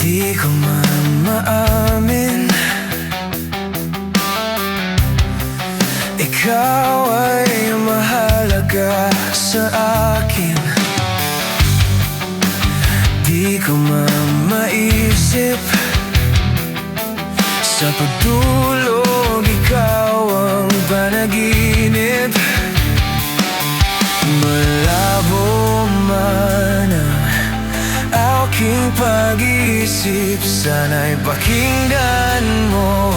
Di ko man maamin, ikaw ay mahalaga sa akin. Di ko man maisip, sa pagtulog ikaw ang panaginip. Malabo man ang aking pag-iisip, sana'y pakinggan mo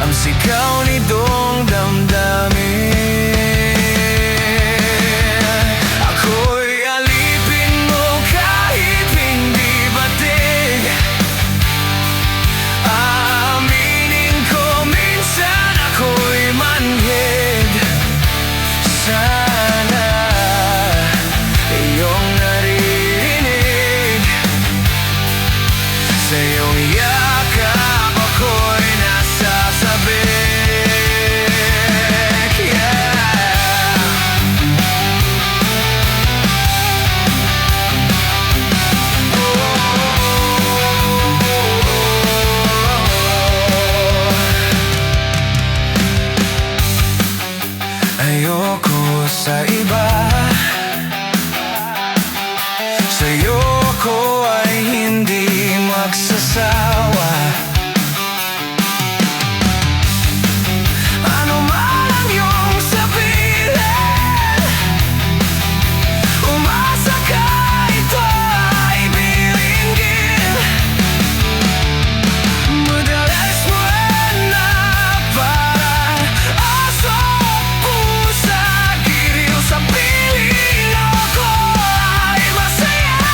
ang sigaw nitong damdamin. Ako'y alipin mo kahit hindi batig. Aaminin ko minsan ako'y manhid. Sana iyong naririnig, sa iyong yakap ako'y nasasabik, yeah. Ayoko sa iba, sa'yo ko ay hindi magsasawa. Ano man ang iyong sabihin, umasa ka ito ay bilinggin. Madalas mo na parang aso pusa, giliw sa piling ako ay masaya.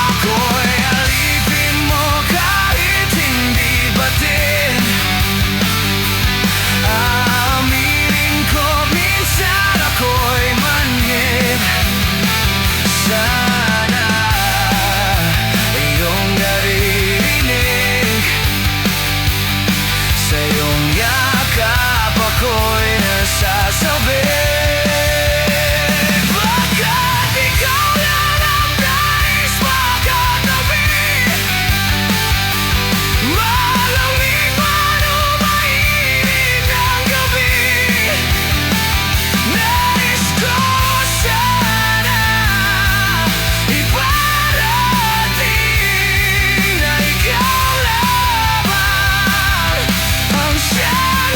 Ako'y alipin mo kahit hindi batin. Aaminin ko minsan ako'y manhid. Sana iyong naririnig, sa iyong yakap ako'y nasasabik. Bakit ikaw lang ang nais makatabi? Malamig man o mainit ang gabi, nais ko sana iparating na ikaw lamang ang siyang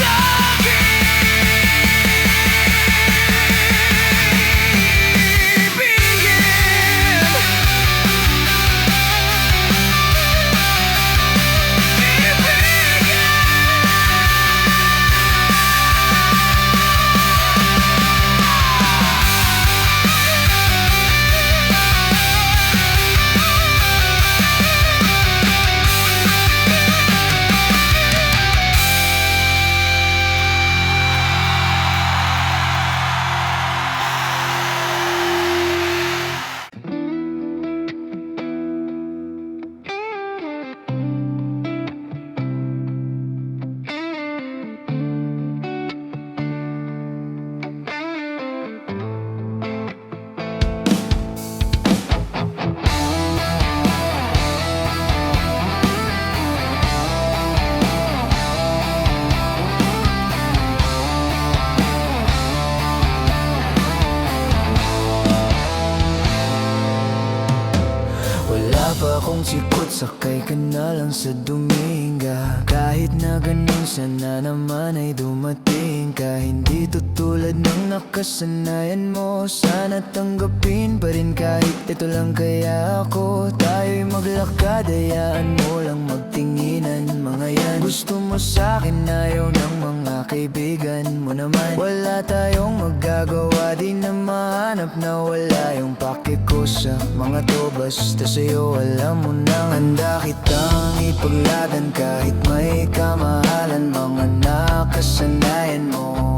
pa akong sikot, sakay ka na lang sa Dominga. Kahit na ganun, sana naman ay dumating ka. Hindi to tulad ng nakasanayan mo, sana tanggapin pa rin kahit ito lang. Kaya ako, tayo'y maglakad, hayaan mo lang magtinginan. Mga yan, gusto mo sa'kin, ayaw ng mga kaibigan mo naman. Wala tayong magagawa, di na mahanap na wala yung pake ko sa mga to. Basta sa'yo alam mo nang handa kitang ipaglaban kahit may kamahalan. Mga nakasanayan mo,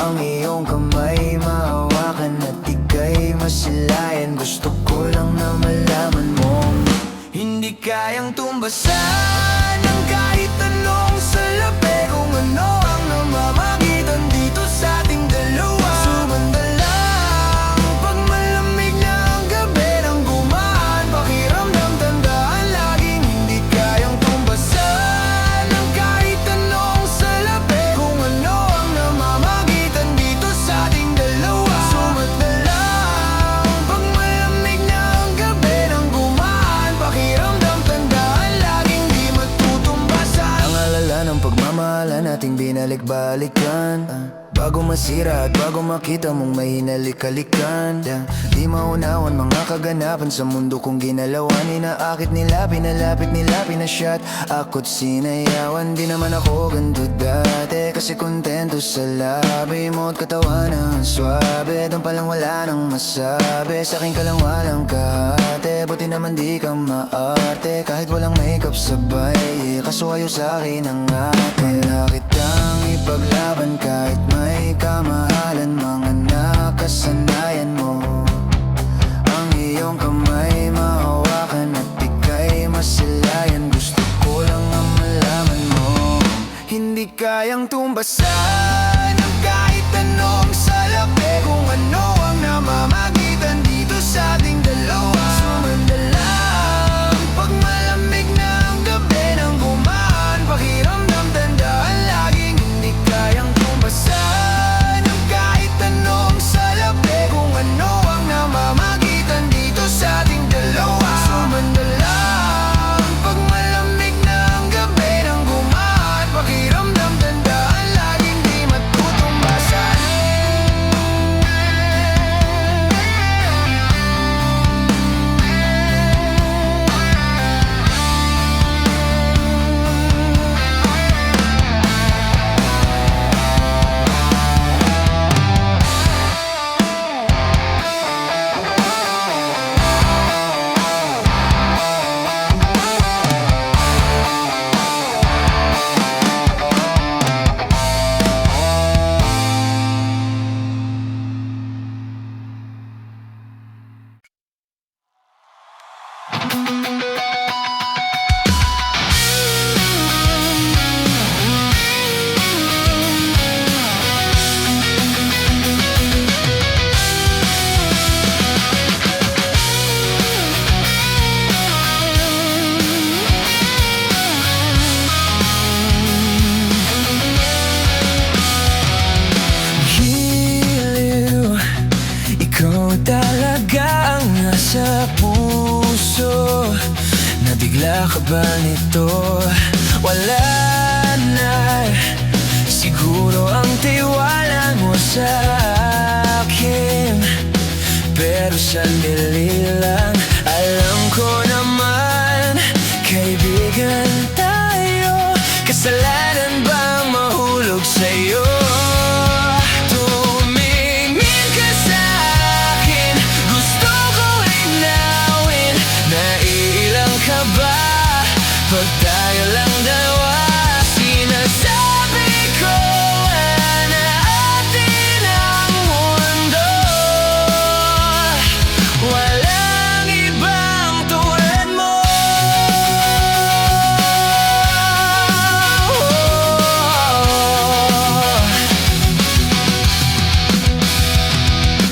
ang iyong kamay mahawakan at ika'y masilayan. Gusto ko lang na malaman mong hindi kayang tumbasan ng kahit anong salapi. Kung ano ang namamagitan dito sa ating dalawa, sumanda lang balik-balikan Bago masira at bago makita mong may hinalik-halikan Di maunawan mga kaganapan sa mundo kong ginalawan Inaakit nila, pinalapit nila, pinashot Ako't sinayawan, di naman ako ganito dati Kasi kontento sa labi mo at katawan ang swabe Doon palang wala nang masabi, sa'kin ka lang walang kahate Buti naman di ka maarte, kahit walang makeup sabay Kaso ayaw sa'kin ang ate Wala kitang ipaglaban kahit may kamahalan Mga nakasanayan mo Ang iyong kamay mahawakan at ika'y masilayan Gusto ko lang ang malaman mo Hindi kayang tumbasan ng kahit anong salapi Kung ano ang namamagitan dito sa ating dalawa Sumandalang pag malamig na ang gabi nang gumaan Pakiramdam tandaan laging hindi kayang tumbasan ng kahit anong salapi Kung ano ang namamagitan dito sa ating dalawa Sumandalang pag malamig na ang gabi nang gumaan Pakiramdam tandaan laging di matutumbasan Talaga ang nasa puso Nabigla ka ba nito? Wala na Siguro ang tiwala mo sa akin Pero sandali lang Alam ko naman Kaibigan tayo Kasalanan bang mahulog sa'yo? Pag tayo lang dalawa Sinasabi ko na atin ang mundo Walang ibang tulad mo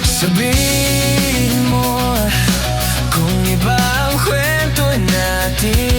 Sabihin mo kung iba ang kwento natin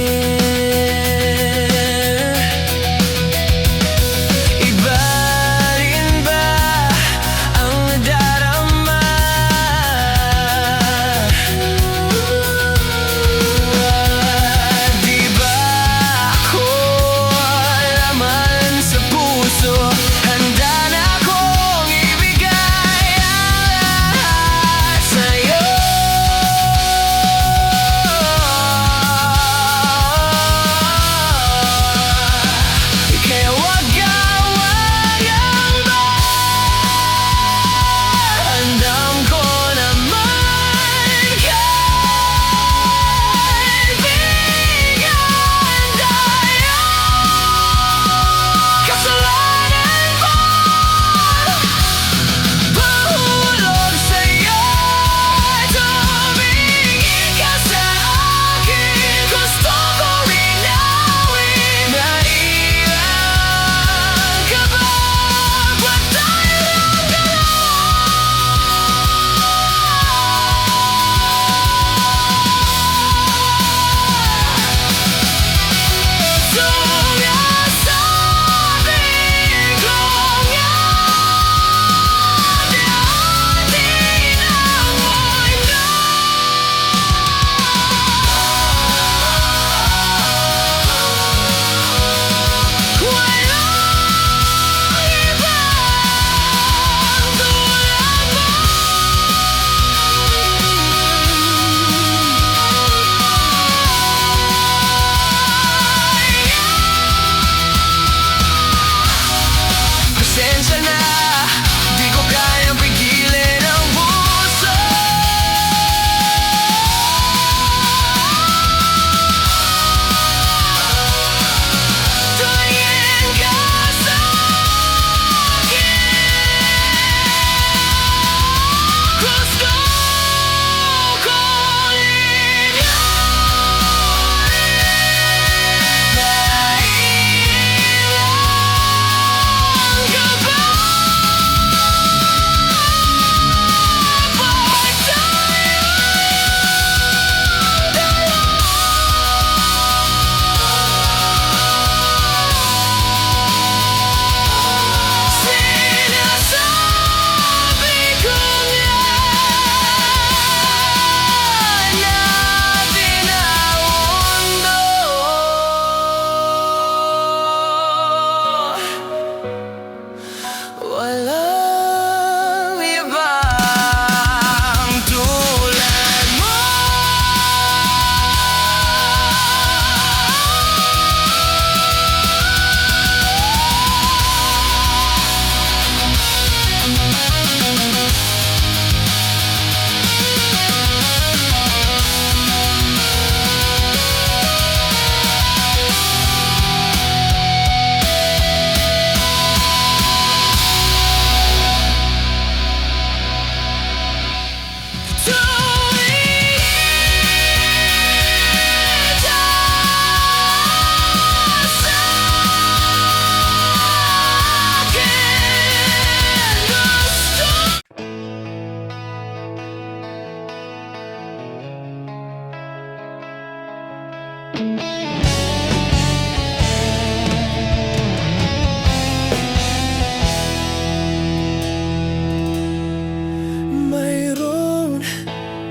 Mayroon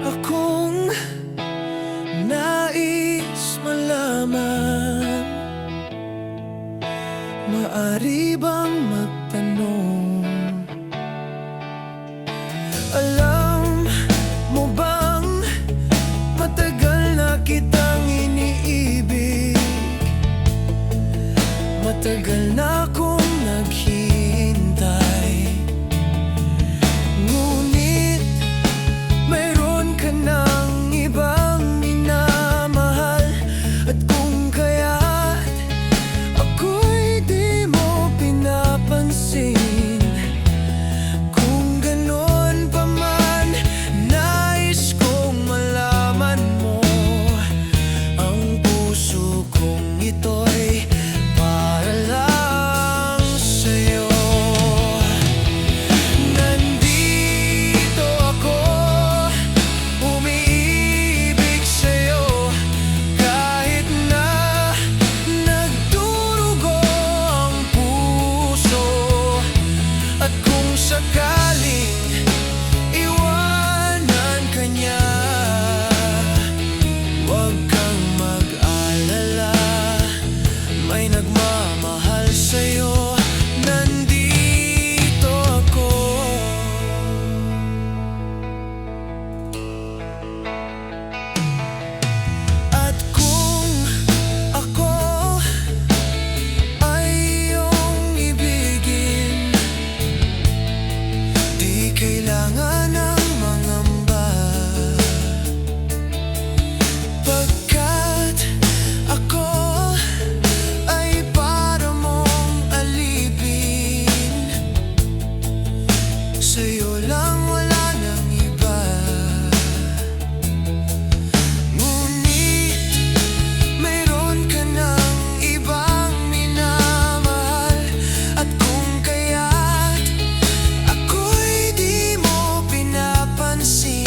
akong nais malaman. Maari bang magtanong? Alam mo bang matagal na kitang iniibig? Matagal na akong naghihintay. Ngunit mayroon ka ng ibang minamahal. At kung kaya't ako'y di mo pinapansin, kung ganon pa man, nais kong malaman mo. Ang puso kong ito'y para lang sa'yo. Nandito ako, umiibig sa'yo, kahit na nagdurugo ang puso. At kung sakaling iwanan ka niya, huwag kang mag-alala, may nagmamahal sa'yo. Nandito ako. At kung ako ay iyong ibigin, di kailangan ng mangamba, pagkat ako ay para mong alipin. Sa'yo lang, wala nang iba. Ngunit mayroon ka ng ibang minamahal. At kung kaya't ako'y di mo pinapansin,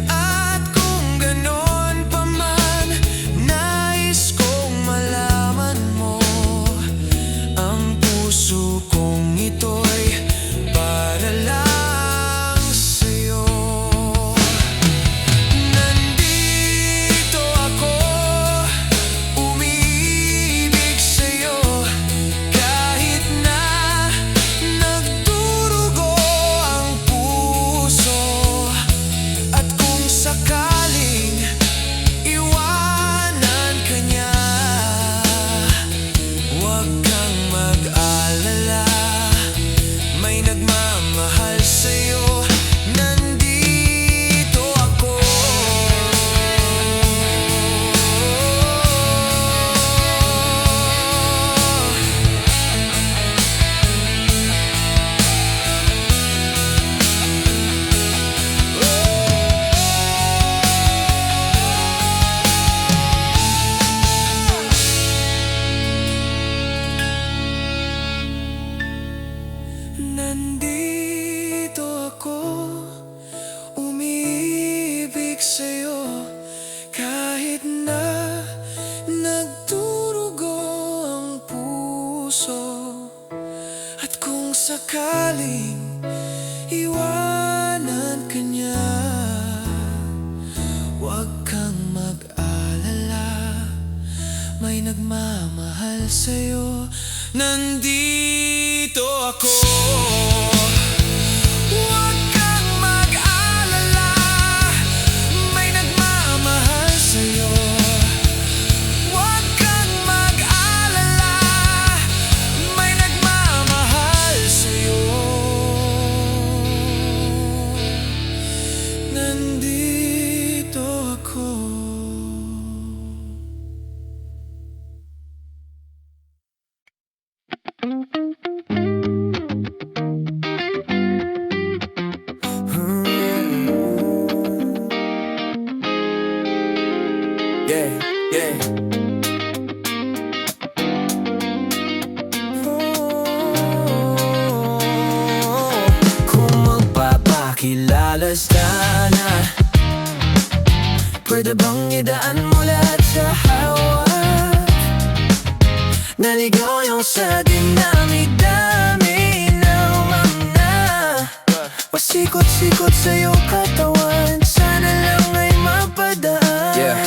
at kung ganon pa man, nais kong malaman mo. Ang puso kong ito'y para lang sa'yo. Nandito ako, umiibig sa'yo, kahit na nagdurugo ang puso. At kung sakaling iwanan ka niya, huwag kang mag-alala, may nagmamahal sa'yo. Nandito ako. Nandito ako, umiibig sa'yo, kahit na nagdurugo ang puso. At kung sakaling iwanan ka niya, huwag kang mag-alala, may nagmamahal sa'yo. Nandito ako. Huwag kang mag-alala, may nagmamahal sa'yo. Huwag kang mag-alala, may nagmamahal sa'yo. Nandito ako. Yeah, yeah. Kung magpapakilala sana, Pwede bang idaan mo lahat sa hawak? Naligaw yung sa dinamig dami ng mga pasikot-sikot sa iyong katawan. Sana lang ay mapadaan.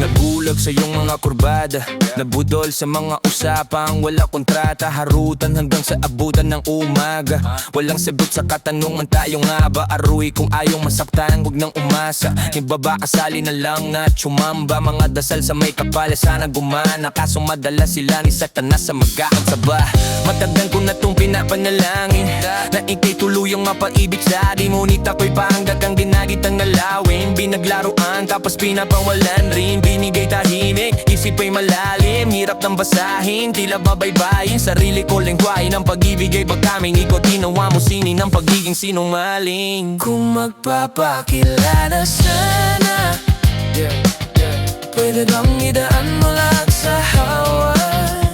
Nabulag sa iyong mga kurbada, nabudol sa mga usapang wala kontrata. Harutan hanggang sa abutan ng umaga. Walang sagot sa katanungan, tayo nga ba aruy? Kung ayaw masaktan, huwag nang umasa. Ibaba kasali na lang at sumamba. Mga dasal sa may kapala, sana gumana. Kaso madala sila ni Satanas sa magkakansaba. Matagal ko na itong pinapanalangin na ikay tuluyang mapaibig sa akin. Ngunit ako'y pahanggagang ginagitang nalawin. Binaglaruan tapos pinapawalan rin. Binigay tahimik, isip ay malalim. Hirap nang basahin, tila babaybayin. Sarili ko lengguwahe ng pag-ibig ay pagkaming ikot. Ginawa mo sinin ng pagiging sinungaling. Kung magpapakilala sana, pwede bang idaan mo lahat sa hawak?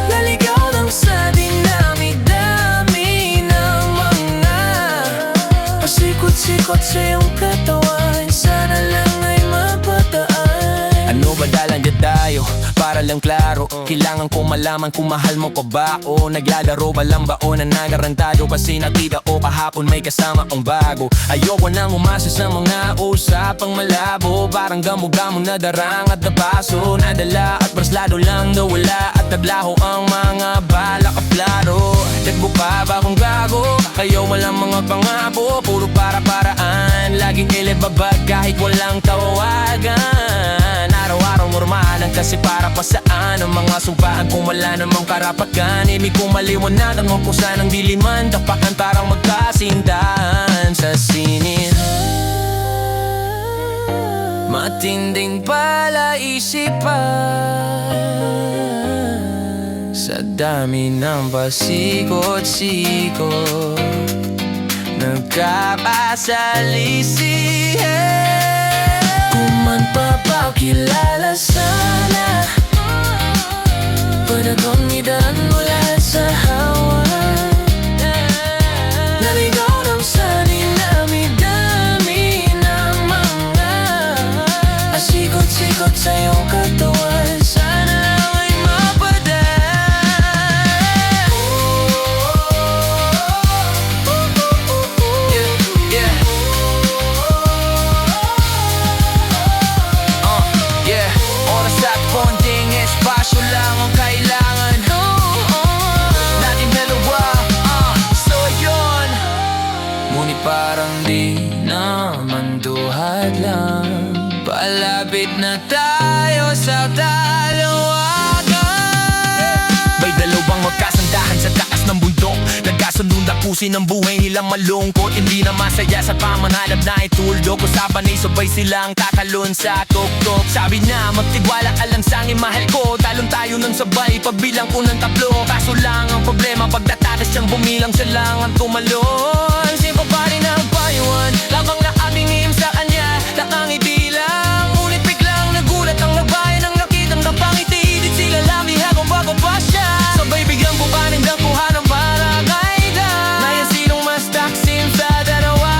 Naligaw lang sa dinamig dami ng mga pasikot-sikot sa iyong katawan. Sana lang ay mapataan. Ano ba dalanggit tayo? Para lang klaro, kailangan ko malaman kung mahal mo pa ba o naglalaro ba lang ba o nanagarantado. Kasi nakita o kahapon may kasama ang bago. Ayoko nang umasa sa mga usapang malabo. Parang gamo-gamo na darang at napaso. Nadala at braslado lang nawala at naglaho ang mga bala kaplaro. Dagbo pa ba kung gago? Kayo walang mga pangako, puro para-paraan. Laging ilibabag kahit walang tawagan. Araw-araw normalan kasi para pa saan ang mga sumpaan kung wala namang karapatan. Ibig kong maliwanagan mo kung saan ang diliman. Tapakan parang magkasintahan sa sinin. Matinding palaisipan sa dami ng pasikot-sikot. Nagkapasalisihan. Kung magpapakilala sana, pwede bang idaan mo lahat sa hawak? Naligaw lang sa dinamig dami ng mga pasikot-sikot sa iyong katawan. Sana lang ay mapadaan. Oras at konting espasyo lang ang kailangan natin dalawa. So yun, ngunit parang di naman duhat lang. Palapit na tayo sa dalawagan. May dalawang magkasandahan sa taas ng bundok. Nagkasunod na pusin ang buhay nilang malungkot. Hindi na masaya sa pamanhanap na ituldok. Usapan ay sabay silang tatalon sa tuktok. Sabi na magtiwala ka lang sa akin mahal ko. Talon tayo ng sabay pagbilang ko ng tatlo. Kaso lang ang problema pagdatatas siyang bumilang siya lang ang tumalon. Simpa pa rin ang payuhan, lamang na aming ihim sa kanya. Nakangiti lang, ngunit biglang nagulat ang nagbayan. Ang nakitang napangiti, di sila lamihan kung bago pa siya. Sabay biglang bubaning dampuhan ng paragayda. Ngayon sinong mas taksim sa dalawa?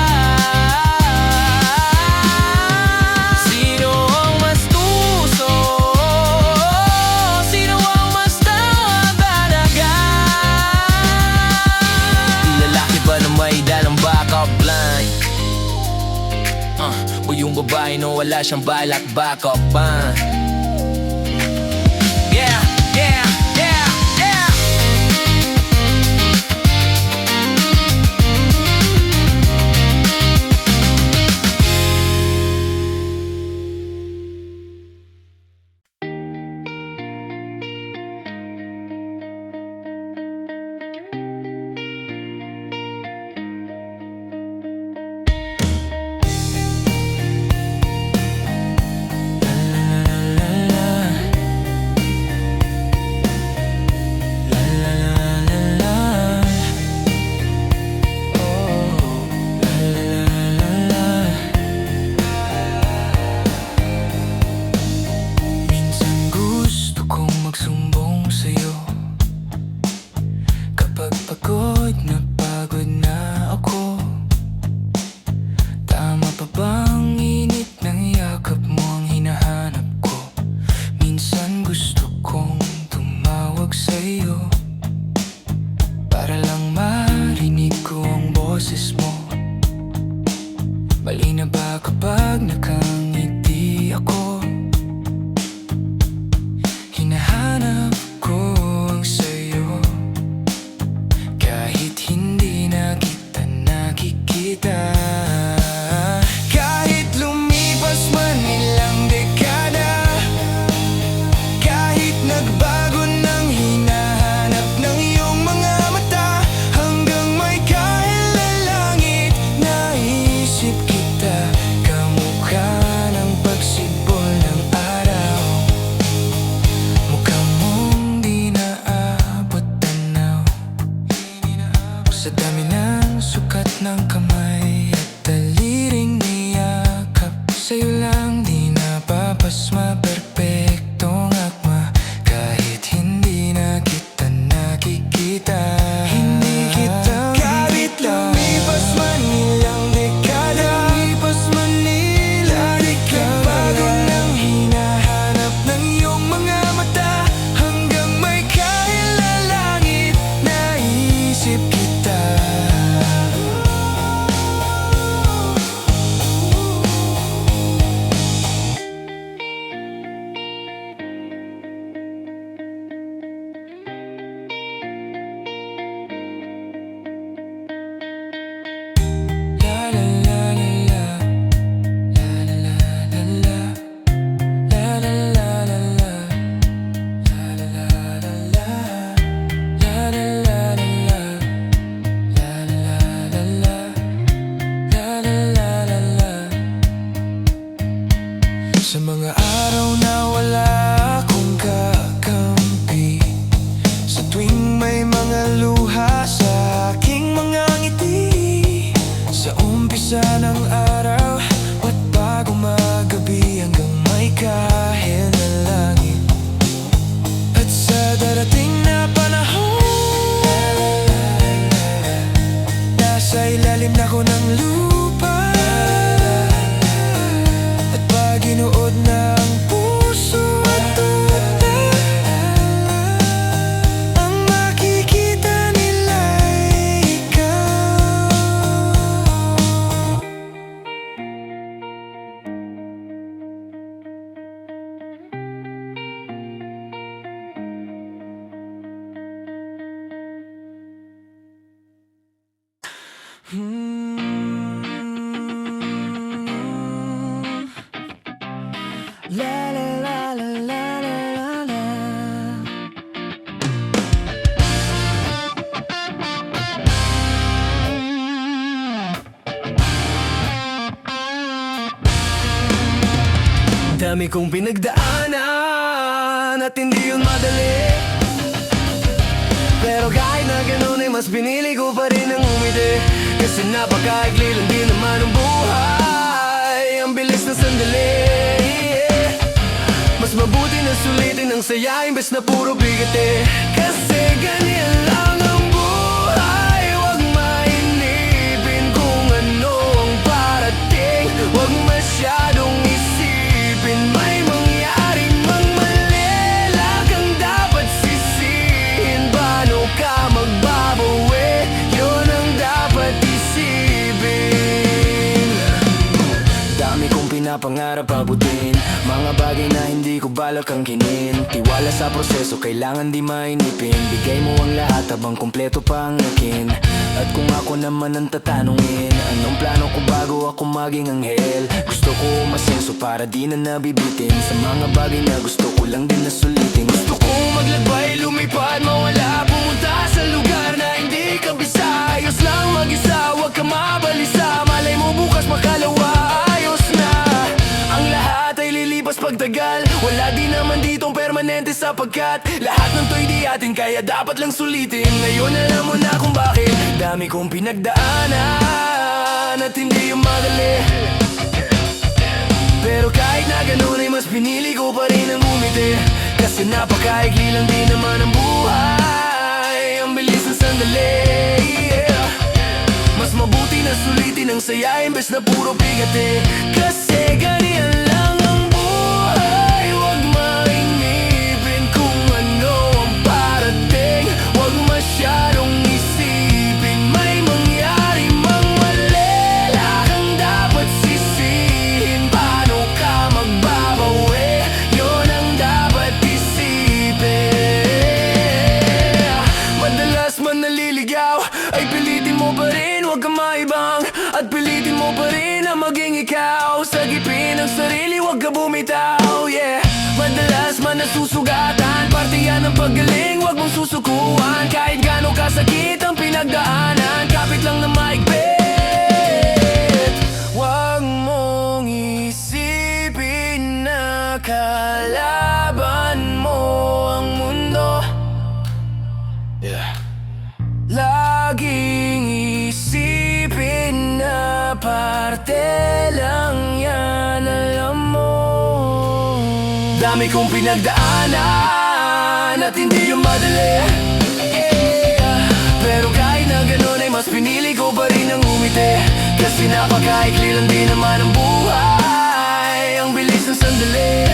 Sino ang mas tuso? Sino ang mas talaga? Di lalaki ba na may dalang backup line? O yung babae no wala siyang balak backup pa? Yeah, yeah, yeah, yeah. La la la la. Mali na ba kapag nakangiti ako? Hinahanap ko ang sayo, kahit hindi na kita nakikita. Kahit lumipas man ilang dekada, kahit nagbago ng hinahanap ng iyong mga mata, hanggang may kahilalangit naisip kita. Kamukha ng pagsibol ng araw, mukha mong di naabot tanaw. Sa dami ng sukat ng kamay at daliring niyakap, sa'yo lang di napapasma, perpektong akma. Kahit hindi na kita nakikita, hindi kita kahit lumipas man ilang dekada, lumipas man ilang dekada, bago nang hinahanap ng iyong mga mata, hanggang may kahilalangit naisip kita. La la la la la, la la la la la, la la la la la, la la la la la, la la la la la, la la la la la, la la la la la. Sa mga araw na wala akong kakampi, sa tuwing may mga luha sa aking mga ngiti, sa umpisa ng araw at bago magabi, hanggang may kahit na langit, at sa darating na panahon, nasa ilalim na ko ng lupa, at pag inuod na ang puso at tuta, ang makikita nila ay ikaw. La la la la la la la. Dami kong pinagdaanan at hindi yun madali, pero kahit na ganun ay mas pinili ko pa rin ang umiti. Kasi napakaigli lang din naman ang buhay, ang bilis na sandali. Mas mabuti na sulitin ang saya imbes na puro bigati. Kasi ganyan lang ang buhay, wag mainipin kung ano ang parating, wag masyadong isipin may mangyari mang mali, lang kang dapat sisihin. Paano ka magbabawi, yun ang dapat isipin. Dami kong pinapangarap abutin, mga bagay na hindi ko balak angkinin. Tiwala sa proseso, kailangan di mainipin. Bigay mo ang lahat habang kumpleto pa ang akin. At kung ako naman ang tatanungin, anong plano ko bago ako maging anghel? Gusto ko umasenso para di na nabibitin sa mga bagay na gusto ko lang din na sulitin. Gusto ko maglakbay, lumipad, mawala, pumunta sa lugar na hindi ka bisa. Ayos lang mag-isa, wag ka mabalisa. Malay mo bukas makalawa, ayos na. Ang lahat ay lilipas pagtagal, wala din naman ditong permanente sapagkat lahat ng to'y di atin, kaya dapat lang sulitin. Ngayon alam mo na kung bakit dami kong pinagdaanan at hindi yung madali, pero kahit na ganun ay mas pinili ko pa rin ang umiti. Kasi napakaigli lang din naman ang buhay, ang bilis ng sandali. Mas mabuti na sulitin ang saya imbes na puro bigati. Kasi ganyan lang ang buhay, wag mainipin kung ano ang parating, wag masyadong isipin may mangyari mang mali, lang ang dapat magaling, wag mong susukuan. Kahit gaano kasakit ang pinagdaanan, kapit lang na maigpit. Wag mong isipin na kalaban mo ang mundo. Laging isipin na parte lang yan, alam mo. Dami kong pinagdaanan at hindi yung madali, pero kahit na ganun ay mas pinili ko pa rin ang umiti. Kasi napakaikli lang din naman ang buhay, ang bilis ng sandali.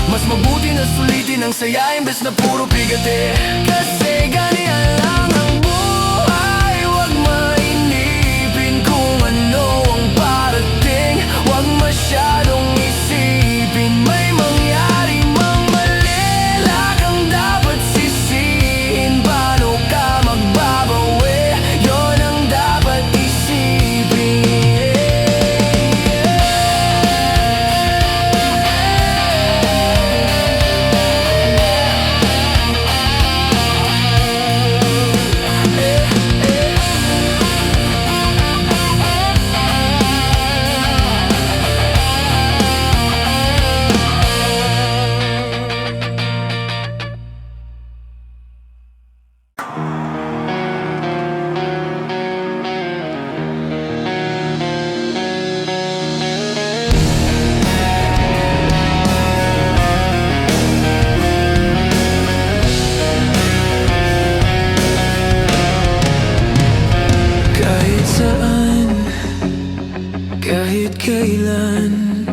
Mas mabuti na sulitin ang saya imbes na puro bigati. Kasi ganyan lang ang buhay, wag mainipin kung ano ang parating. Wag masyadong isipin may mangyari mang mali. Kang dapat sisihin, paano ka magbabawi, yon ang dapat isipin. Kahit kailan,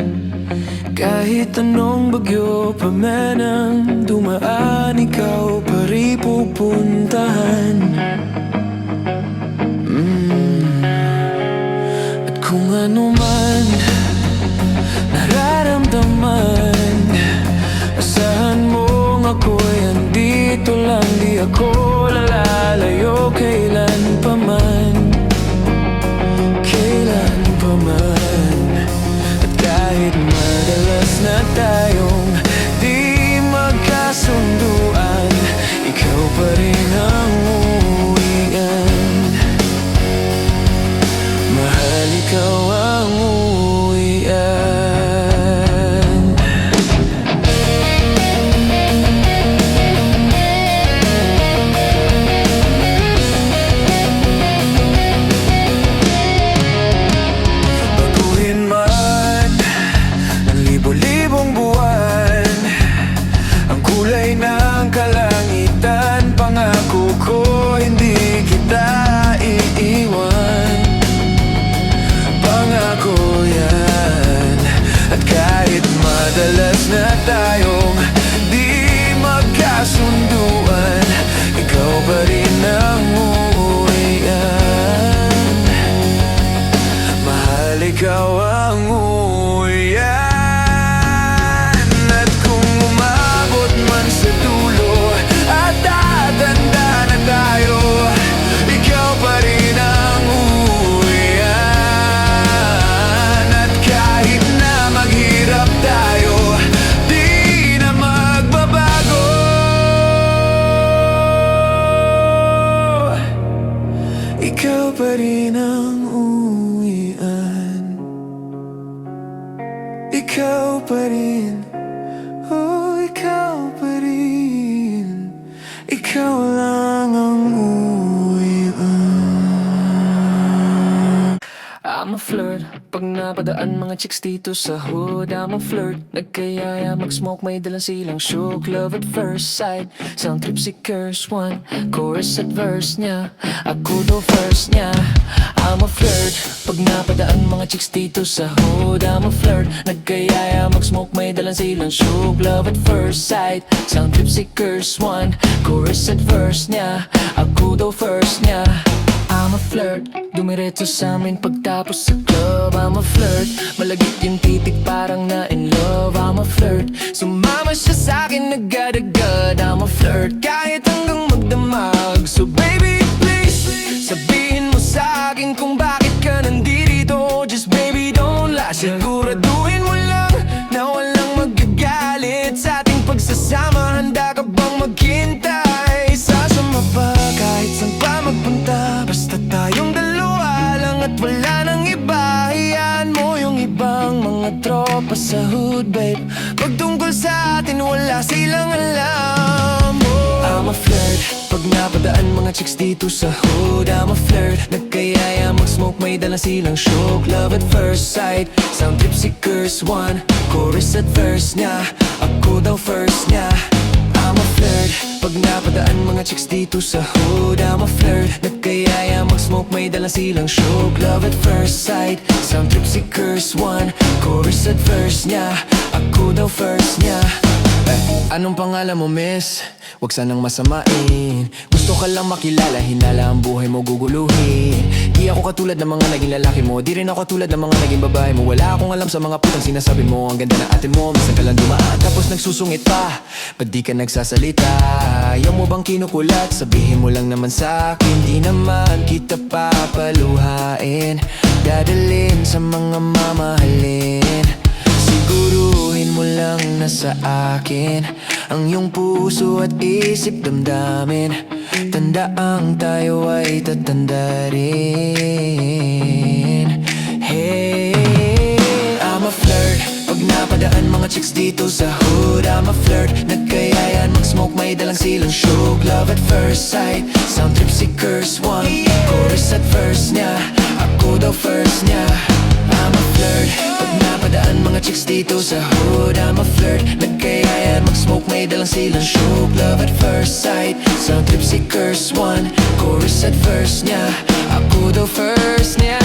kahit anong bagyo pa man ang dumaan, ikaw pa rin pupuntahan. At kung ano man nararamdaman, asahan mong ako'y andito lang. Di ako lalalayo kailan pa man. At kahit madalas na tayong di magkasunduan, ikaw pa rin ang uwian. Mahal, ikaw ang uwian. Libo-libong buwan, ang kulay ng kalangitan, pangako ko hindi kita iiwan. Pangako yan. At kahit madalas na tayong di magkasunduan, ikaw pa rin ang uwian. Mahal, ikaw ang uwian. Ikaw pa rin ang uwian. Ikaw pa rin, oh, ikaw pa rin. Ikaw lang ang uwian. I'm a flirt, pag napadaan mga chicks dito sa hood. I'm a flirt, nagkayaya mag-smoke, may dalang silang shook. Love at first sight, sound trip si curse one. Chorus at verse niya, ako daw first niya. I'm a flirt, pag napadaan mga chicks dito sa hood. I'm a flirt, nagkayaya mag-smoke, may dalang silang shook. Love at first sight, sound trip si curse one. Chorus at verse niya, ako daw first niya. I'm a flirt, dumiretso sa amin pagtapos sa club. I'm a flirt, malagit yung titik parang na in love. I'm a flirt, sumama siya sa'kin agad-agad. I'm a flirt, kahit hanggang magdamag. So baby please, sabihin mo sa'kin kung bakit ka nandito. Just baby don't lie, siguraduhin mo lang na walang magagalit sa ating pagsasama. Handa ka sa hood, babe. Pag tungkol sa atin, wala silang alam. I'm a flirt, pag napadaan mga chicks dito sa hood. I'm a flirt, nagkayaya mag-smoke, may dala silang shook. Love at first sight, sound trip si curse one. Chorus at verse niya, ako daw first niya. I'm a flirt, pag napadaan mga chicks dito sa hood. I'm a flirt, nagkayaya mag-smoke, may dala silang shook. Love at first sight, sound trip si curse one. Chorus at verse niya, ako daw first niya. Anong pangalan mo, miss? Huwag sanang masamain. Gusto ka lang makilala, hinala ang buhay mo guguluhin. Di ako katulad ng mga naging lalaki mo, di rin ako katulad ng mga naging babae mo. Wala akong alam sa mga putang sinasabi mo. Ang ganda na ate mo, minsan ka lang dumaan tapos nagsusungit pa. Ba't di ka nagsasalita? Ayaw mo bang kinukulat? Sabihin mo lang naman sa'kin, di naman kita papaluhain. Dadalhin sa mga mamahalin. Siguruhin mo lang na sa akin ang iyong puso at isip damdamin. Tandaang tayo ay tatanda rin. Hey, I'm a flirt, pag napadaan mga chicks dito sa hood. I'm a flirt, nagkayayan mag-smoke, may dalang silang shook. Love at first sight, sound trip si curse one. Chorus at verse niya, ako daw first niya. I'm a flirt, pag napadaan mga chicks dito sa hood. I'm a flirt, nagkayayan mag-smoke, may dalang silang shook. Love at first sight, sound trip si curse one. Chorus at verse niya, ako daw first niya.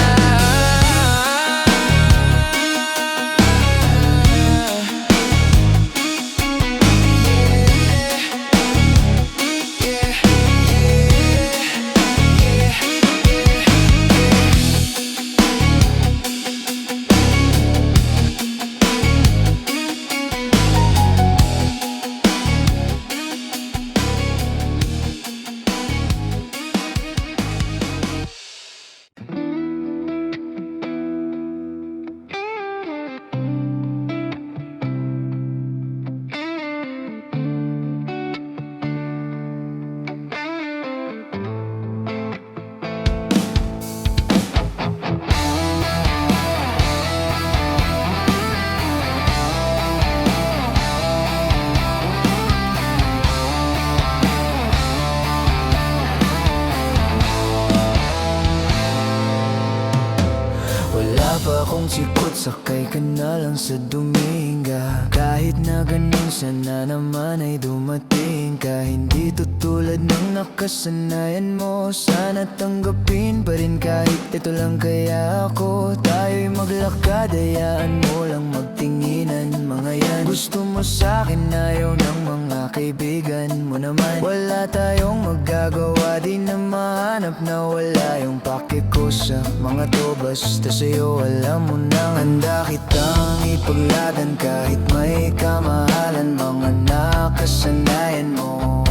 Wala pa akong sikot, sakay ka na lang sa Dominga. Kahit na ganun, sana naman ay dumating ka. Hindi tutulad ng nakasanayan mo, sana tanggapin pa rin kahit ito lang. Kaya ako, tayo'y maglakad, hayaan mo lang magtinginan. Mga yan, gusto mo sa'kin, ayaw ng mga kaibigan mo naman. Wala tayong magagawa, di na mahanap na wala yung pake ko sa mga to. Basta sa'yo, alam mo nang handa kitang ipagladan. Kahit may kamahalan, mga nakasanayan mo.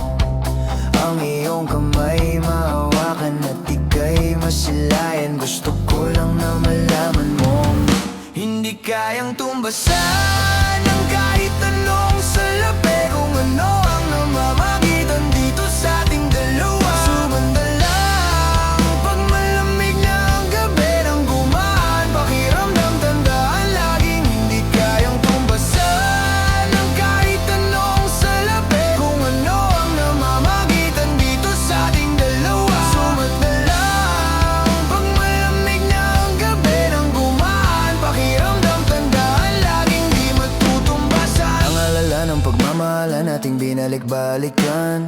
Ang iyong kamay mahawakan at ika'y masilayan. Gusto ko lang na malaman mo, hindi kayang tumbasan ng kahit anong salapi. Kung ano ang namamagitan dito sa ating dalawa. Sumanda lang pag malamig na ang gabi nang gumaan. Pakiramdam, tandaan laging hindi kayang tumbasan ng kahit anong salapi. Kung ano ang namamagitan dito sa ating dalawa. Sumanda lang pag malamig na ang gabi nang gumaan. Pakiramdam, tandaan laging di matutumbasan. Ang alala ng pagmamahalan nating binalik-balikan.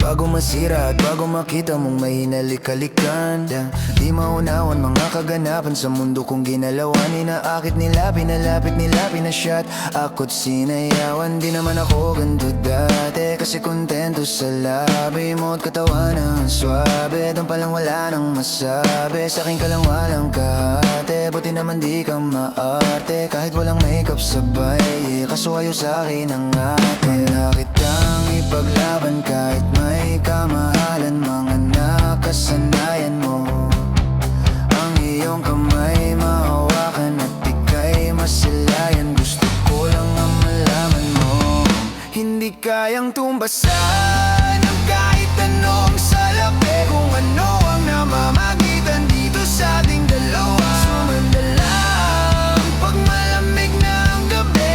Bago masira at bago makita mong may hinalik-halikan. Di maunawan mga kaganapan sa mundo kong ginalawan. Inaakit nila, pinalapit nila, pinasyat ako't sinayawan. Di naman ako ganito dati, kasi kontento sa labi mo at katawan ang swabe. Doon palang wala nang masabi, sa'kin ka lang walang kahate. Buti naman di ka maarte, kahit walang makeup sabay. Kaso ayaw sa'kin ang ate. Wala kitang ipaglaban kahit may kamahalan. Mga nakasanayan mo, ang iyong kamay mahawakan at ika'y masilayan. Gusto ko lang ang malaman mo, hindi kayang tumbasan ng kahit anong salapi. Kung ano ang namamagitan dito sa ating dalawa. Sumanda lang pag malamig na ang gabi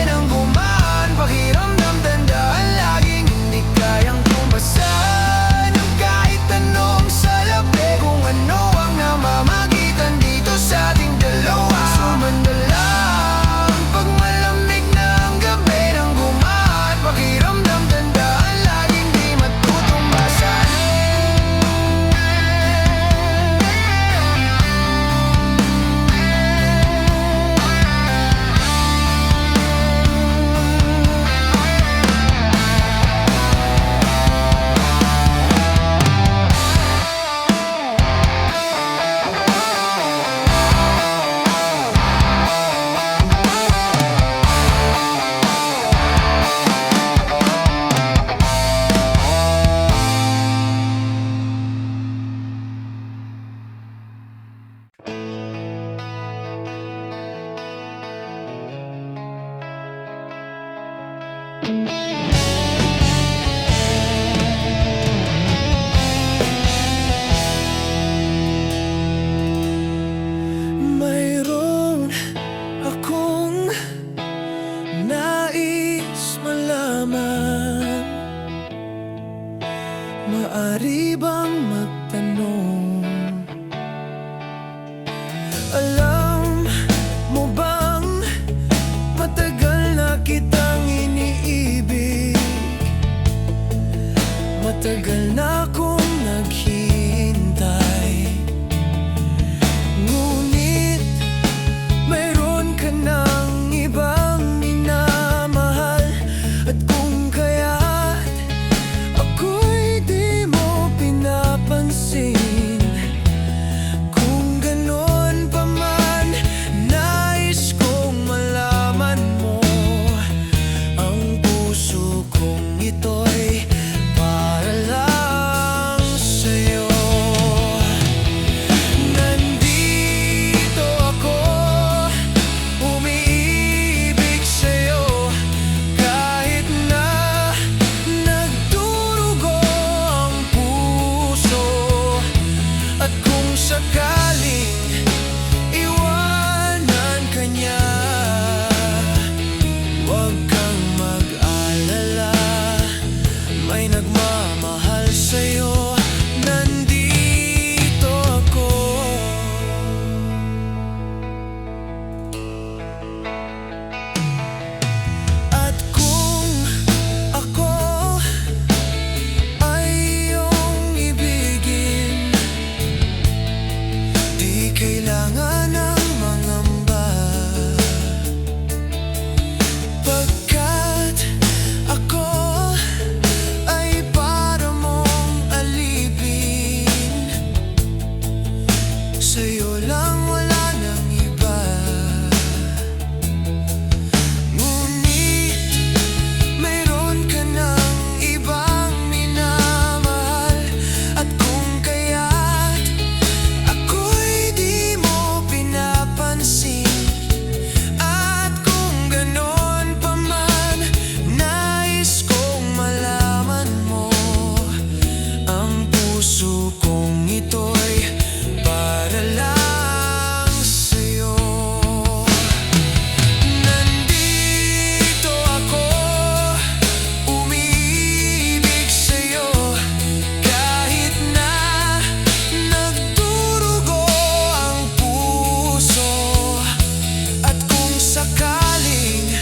Mayroon akong nais malaman. Maari bang magtanong? Alam mo bang matagal na kitang iniibig? Matagal na akong naghihintay. Ngunit mayroon ka ng ibang minamahal. At kung kaya't ako'y di mo pinapansin, kung ganon pa man, nais kong malaman mo. Ang puso kong ito'y para lang sa'yo. Nandito ako, umiibig sa'yo, kahit na nagdurugo ang puso. At kung sakaling iwanan ka niya, huwag kang mag-alala, may nagmamahal sa'yo. Nandito ako. At kung ako ay iyong ibigin, di kailangan ng mangamba, pagkat ako ay para mong alipin. Sa'yo lang, wala nang iba. Ngunit mayroon ka ng ibang minamahal. At kung kaya't ako'y di mo pinapansin, at kung ganon pa man, nais kong malaman mo. Ang puso kong ito'y para lang sa'yo. Nandito ako, umiibig sa'yo, kahit na nagdurugo ang puso. At kung sakaling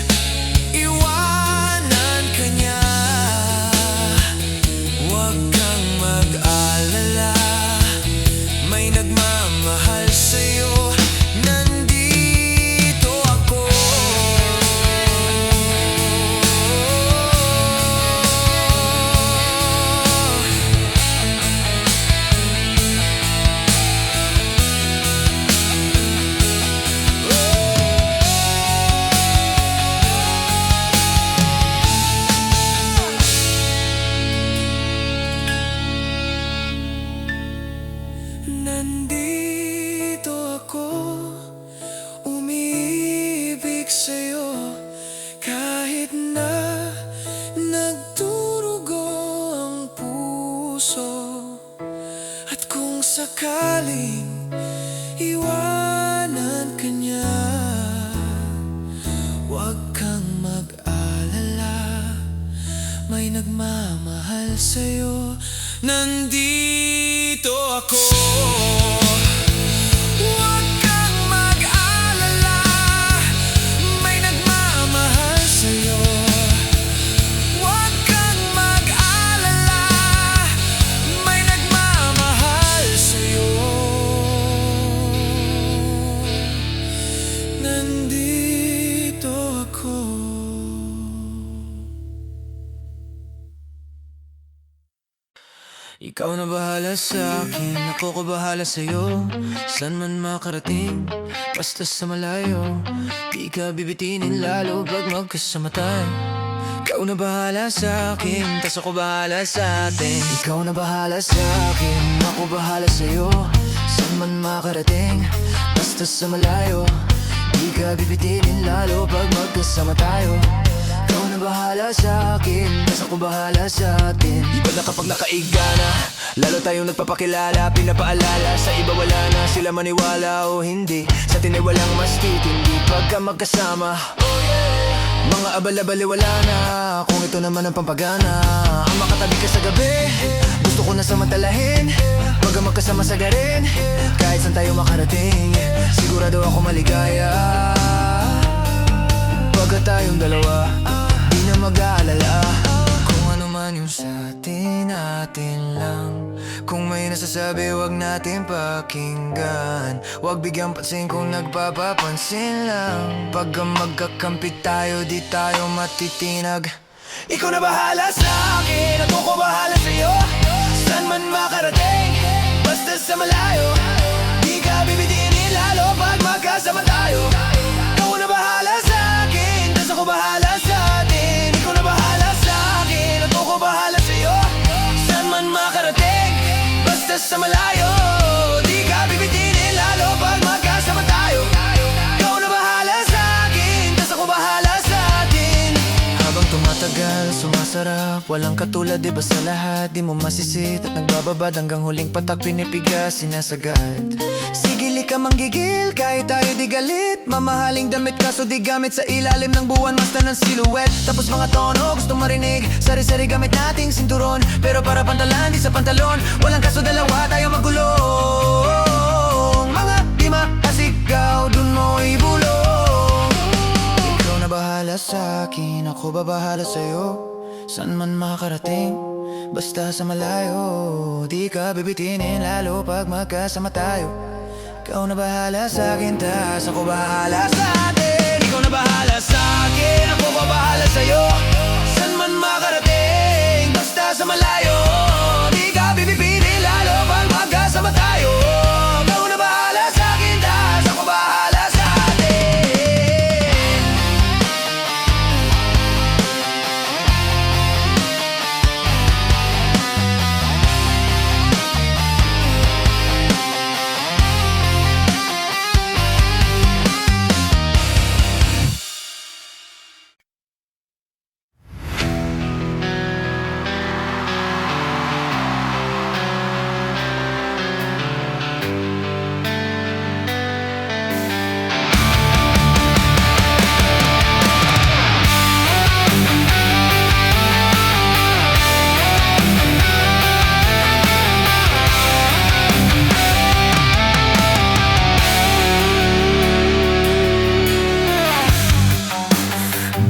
iwanan ka niya, huwag kang mag-alala, may nagmamahal sa'yo. Nandito ako. Nandito ako, umiibig sa'yo, kahit na nagdurugo ang puso. At kung sakaling iwanan ka niya, huwag kang mag-alala, may nagmamahal sa'yo. Nandito ako. Huwag kang mag-alala, may nagmamahal sa'yo. Huwag kang mag-alala, may nagmamahal sa'yo. Nandito ako. Ikaw na bahala sa akin, ako ko bahala sa'yo. San man makarating, basta sa malayo, di ka bibitinin lalo pag magkasama tayo. Ikaw na bahala sa akin, tas ako bahala sa atin. Ikaw na bahala sa akin, ako bahala sa'yo. San man makarating, basta sa malayo, di ka bibitinin lalo pag magkasama tayo. Ikaw na na bahala sa akin, tas ako bahala sa atin. Iba na kapag nakaiga na, lalo tayong nagpapakilala. Pinapaalala sa iba wala na, sila maniwala o hindi. Sa atin ay walang mas titindi pagka magkasama. Mga abala-bali wala na, kung ito naman ang pampagana. Ang makatabi ka sa gabi, gusto ko na samantalahin. Pagka magkasama sa garin, kahit saan tayo makarating, sigurado ako maligaya. Pagka tayong dalawa, di na mag-aalala. Kung ano man yung sa atin, atin lang. Kung may nasasabi, wag natin pakinggan. Wag bigyang pansin kung nagpapapansin lang. Pagka magkakampi tayo, di tayo matitinag. Ikaw na bahala sa akin, at ako bahala sa'yo. Saan man makarating, basta sa malayo. Di ka bibitinin lalo pag magkasama tayo. Ikaw na bahala sa akin, tas ako bahala sa atin. Ikaw na bahala sa akin, at ako bahala sa'yo. Saan man makarating, basta sa malayo. Di ka bibitinin lalo pag magkasama tayo. Ikaw na bahala sa akin, tas ako bahala sa atin. Habang tumatagal, sumasarap. Walang katulad, iba sa lahat. Di mo masisit at nagbababad hanggang huling patak pinipigas, sinasagad. Sigili ka manggigil, kahit tayo di galit. Mamahaling damit kaso di gamit sa ilalim ng buwan. Basta ng silhouette, tapos mga tono gustong marinig. Sari-sari gamit nating sinturon, pero para pantalan, di sa pantalon. Walang kaso dalawa, tayo magulong. Mga di maasigaw, dun mo ibulong. Ikaw na bahala sa akin, ako babahala sa'yo. Saan man makarating, basta sa malayo. Di ka bibitinin lalo pag magkasama tayo. Ikaw na bahala sa akin, tas ako bahala sa atin. Ikaw na bahala sa akin, ako babahala sa'yo. Saan man makarating, basta sa malayo. Di ka bibipili lalo pag magkasama tayo. Ikaw na bahala sa akin, tas ako bahala sa atin.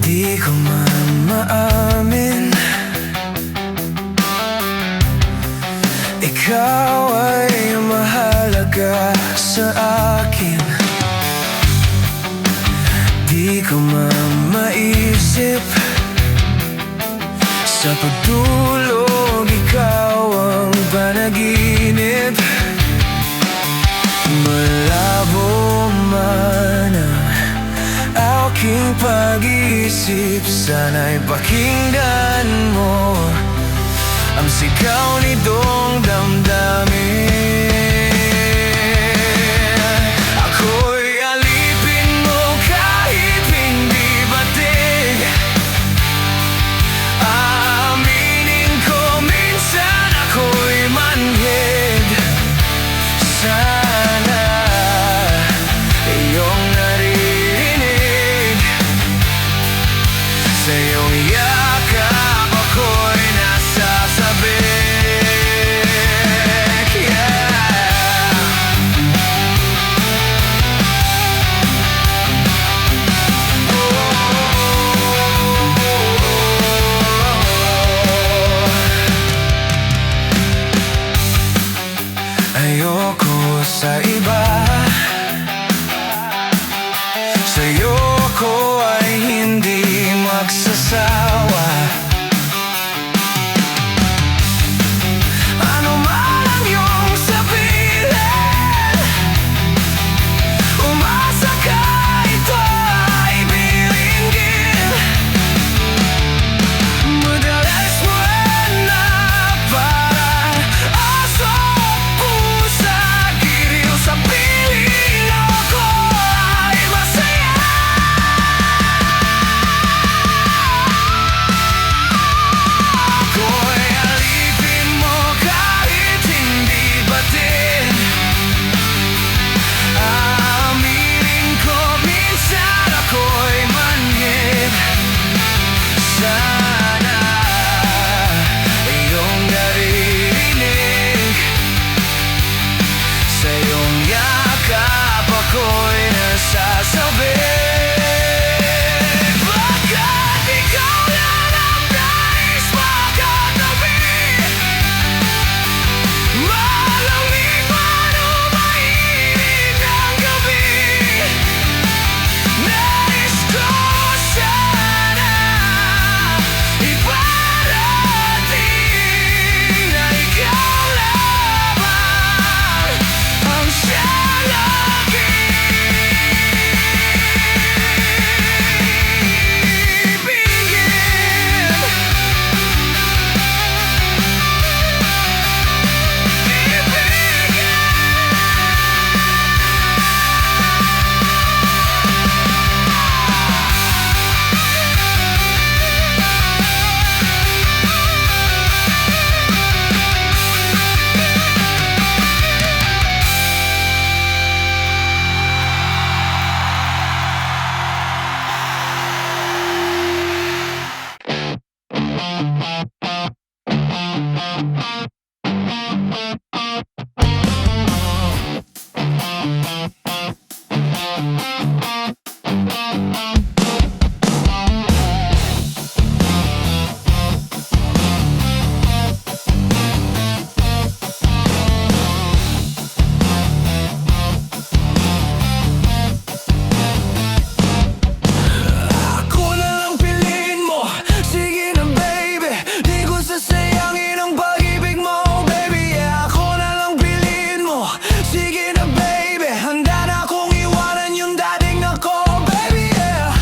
Di ko man maamin, ikaw ay mahalaga sa akin. Di ko man maisip, sa pagtulog ikaw ang panaginip. Malabo man ang aking pag-iisip, sana'y pakinggan mo ang sigaw nitong damdamin. Ako'y alipin mo kahit hindi batig. Aaminin ko minsan ako'y manhid. Sana iyong naririnig, sa iyong yakap ako'y nasasabi. Ayoko sa iba, sa'yo ko ay hindi magsasawa. Ano man ang iyong sabihin, umasa ka, ito ay bilinggin. Madalas mo na parang aso pusa, giliw sa piling ako ay masaya. Ako na lang piliin mo, sige na baby. Di ko sasayangin ang pag-ibig mo, baby, yeah. Ako na lang piliin mo, sige na baby. Handa na akong iwanan yung dating ako, baby, yeah.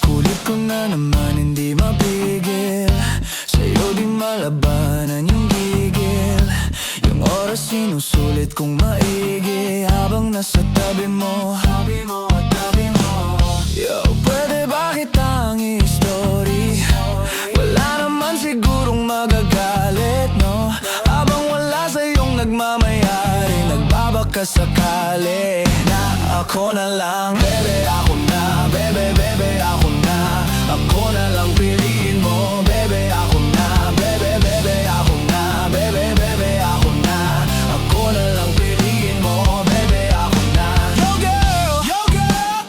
Kulit ko na naman hindi mapigil, sa'yo di malabanan yung gigil. Yung oras sinusulit kong maigi, habang nasa tabi mo, habi mo at tabi mo. Yo, pwede ba kitang i-story? Wala naman sigurong magagalit, no? Habang wala sa'yong nagmamayari, nagbabaka sakali na ako na lang, bebe, ako na, bebe, bebe, ako na. Ako na lang piliin mo, bebe, ako na, bebe, bebe, ako na, bebe, bebe, ako na. Ako na lang piliin mo, bebe, ako na. Yo girl,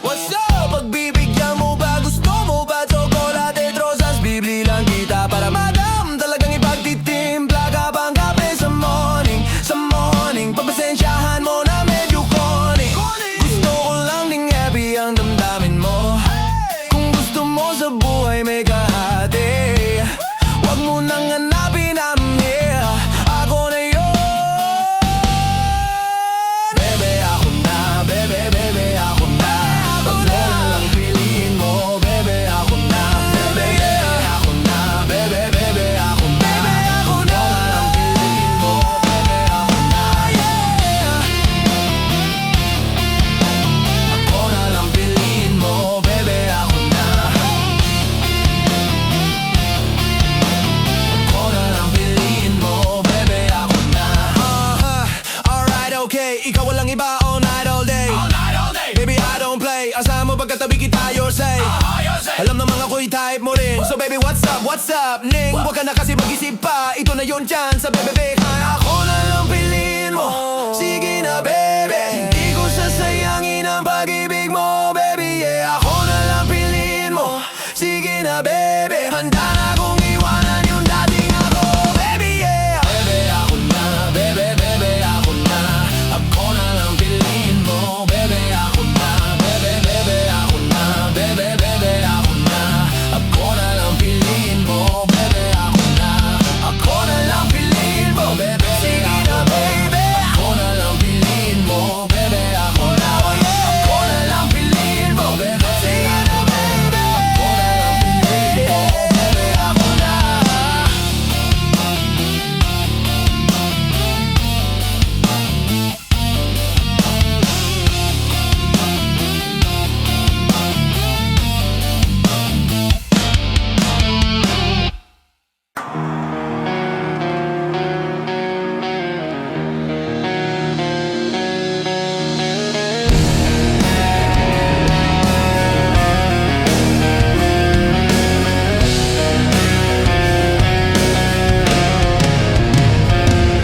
what's up? Pagbibigyan mo ba, gusto mo ba tsokolate, rosas? Bibili lang kita para madam, talagang ipagtitimpla ka bang kape sa morning, sa morning. Pagpasensyahan mo na medyo corny. Gusto ko lang ding happy ang damdamin mo. Kung gusto mo sa buhay may kahati, wag mo nang hanapin I'm here. Ako na yun. Bebe, ako na, bebe, bebe, ako na. Pag mo na lang piliin mo, bebe, ako na, bebe, bebe, ako na, bebe, bebe, ako na. Ako Pag mo na. na lang piliin mo, bebe, ako na. Ako na lang piliin mo, bebe, ako na. Ako na lang piliin mo, bebe, ako na. Alright, okay, ikaw walang iba all night, all day. Baby, I don't play. Asahan mo pagkatabi kita, your say. Alam naman ako'y type mo rin. So baby, what's up, Ning? Huwag ka na kasi mag-isip pa. Ito na yun chance sa bebe. Ako na lang piliin mo, sige na baby. Hindi ko sasayangin ang pag-ibig mo, baby, yeah. Ako na lang piliin mo, sige na baby. Handa na akong iwanan yung dating ako, baby, yeah. Bebe, ako na, bebe, bebe, ako na. Ako na lang piliin mo, bebe, ako na. Bebe, bebe, ako na, bebe, bebe, ako na. Ako na lang piliin mo, bebe, ako na. Ako na lang piliin mo, bebe, Sige na baby. ako na lang piliin mo, bebe, ako na. Ako na lang piliin mo, bebe, Sige na baby. ako na lang piliin mo, bebe, ako na.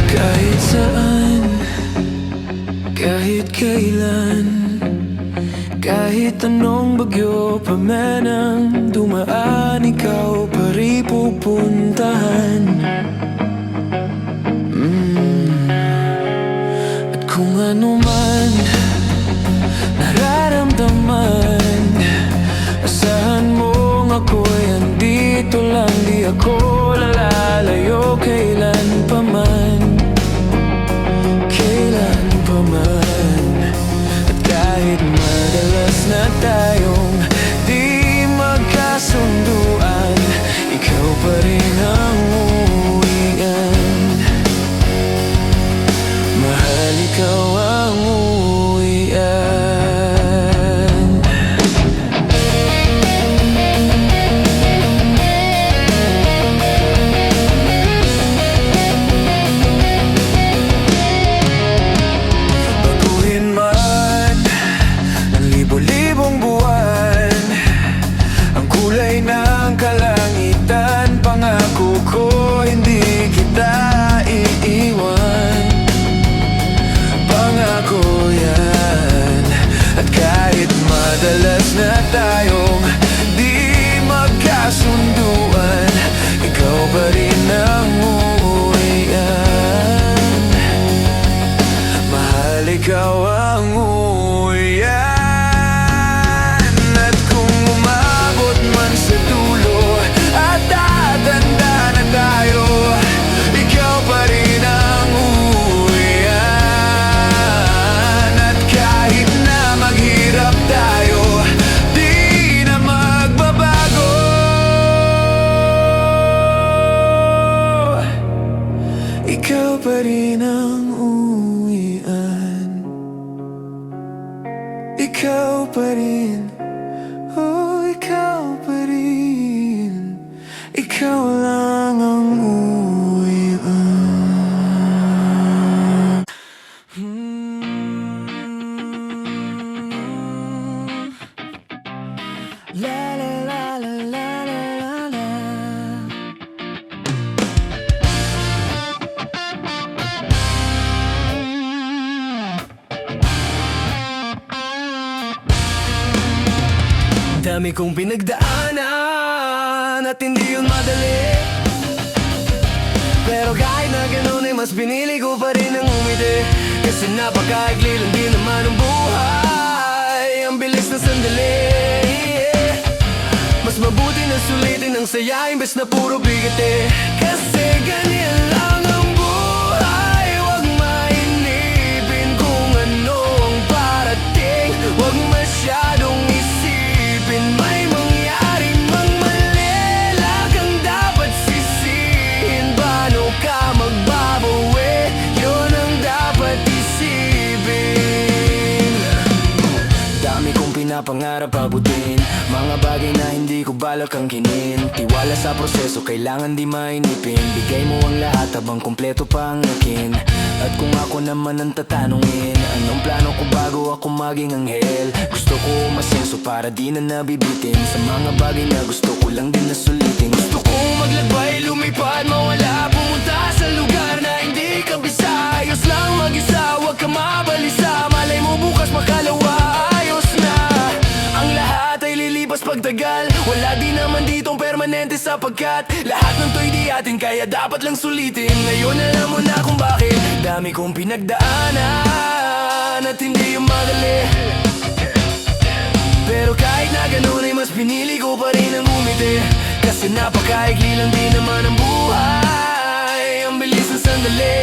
Kahit saan, kahit kailan, kahit anong bagyo pa man ang dumaan, ikaw pa rin pupuntahan. At kung ano man nararamdaman, asahan mong ako'y andito lang. Di ako lalalayo kailan pa man, kailan pa man. At kahit madalas na tayong di magkasunduan, ikaw pa rin ang uwian. Mahal, ikaw ang uwian. oras na tayong di magkasunduan, ikaw pa rin ang uuwian. Mahal, ikaw ang uuwian. At kung umabot man sa dulo at tatanda na tayo, ikaw pa rin ang uuwian. At kahit na maghirap tayo, di na magbabago. Ikaw pa rin ang uuwian. Ikaw pa rin, oh, ikaw pa rin. Ikaw lang ang uuwian. La la la la la la la la. Dami kong pinagdaanan at hindi yun madali, pero kahit na ganun ay mas pinili ko pa rin ang umiti. Kasi napakaigli lang din naman ang buhay, ang bilis ng sandali. Mas mabuti na sulitin ang saya imbes na puro bigati. Kasi ganyan lang ang buhay, wag mainipin kung ano ang parating. Wag masyadong isipin, may mangyari mang mali, lagang dapat sisihin. Paano ka magbabawi, yun ang dapat isipin. Dami kong pinapangarap abutin, mga bagay na hindi ko balak angkinin. Tiwala sa proseso, kailangan di mainipin. Bigay mo ang lahat habang kumpleto pa ang akin. At kung ako naman ang tatanungin, anong plano ko bago ako maging anghel? Gusto ko umasenso para di na nabibitin sa mga bagay na gusto ko lang din na sulitin. Gusto kong maglakbay, lumipad, mawala, pumunta sa lugar na hindi ka bisa. Ayos lang mag-isa, wag ka mabalisa. Malay mo bukas makalawa, ayos na. Ang lahat ay lilipas pagtagal, wala di naman ditong permanente sapagkat lahat ng to'y di atin, kaya dapat lang sulitin. Ngayon alam mo na kung bakit. Dami kong pinagdaanan at hindi yung madali, pero kahit na ganun ay mas pinili ko pa rin ang umiti. Kasi napakaigli lang din naman ang buhay, ang bilis ng sandali.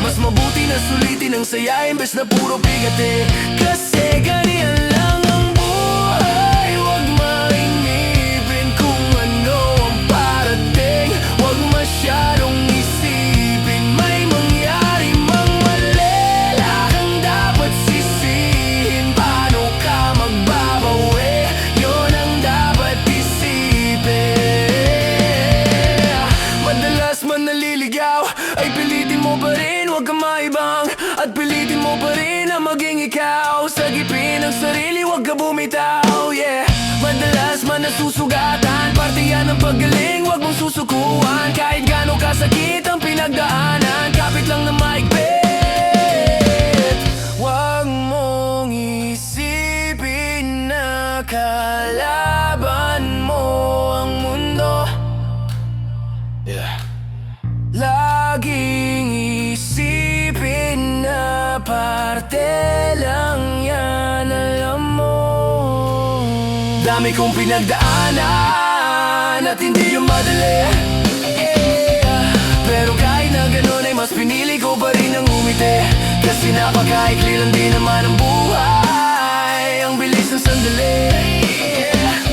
Mas mabuti na sulitin ang saya imbes na puro bigati. Kasi ganyan lang ang buhay, wag mainipin kung ano ang parating. Wag masyadong isipin, may mangyari mang mali, lagang dapat sisihin. Paano ka magbabawi, yun ang dapat isipin. Madalas man naliligaw, ay pilitin mo pa rin, wag kang maibang. At pilitin mo pa rin na maging ikaw. Sagipin ang sarili, wag ka bumitaw, yeah. Madalas man nasusugatan, parte yan ng paggaling, wag mong susukuan. Kahit gano'ng kasakit ang pinagdaanan, kapit lang na maigpit. Wag mong isipin na kalaban mo ang mundo, yeah. Laging isipin na parte lang yan, alam mo. Dami kong pinagdaanan at hindi yung madali, yeah. Pero kahit na ganun ay mas pinili ko pa rin ang umiti. Kasi napakaikli lang din naman ang buhay, ang bilis ng sandali, yeah.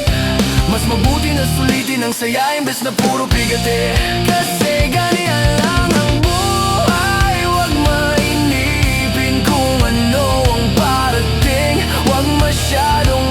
Mas mabuti na sulitin ang saya imbes na puro bigati. Kasi ganyan lang ang buhay, wag mainipin kung ano ang parating. Wag masyadong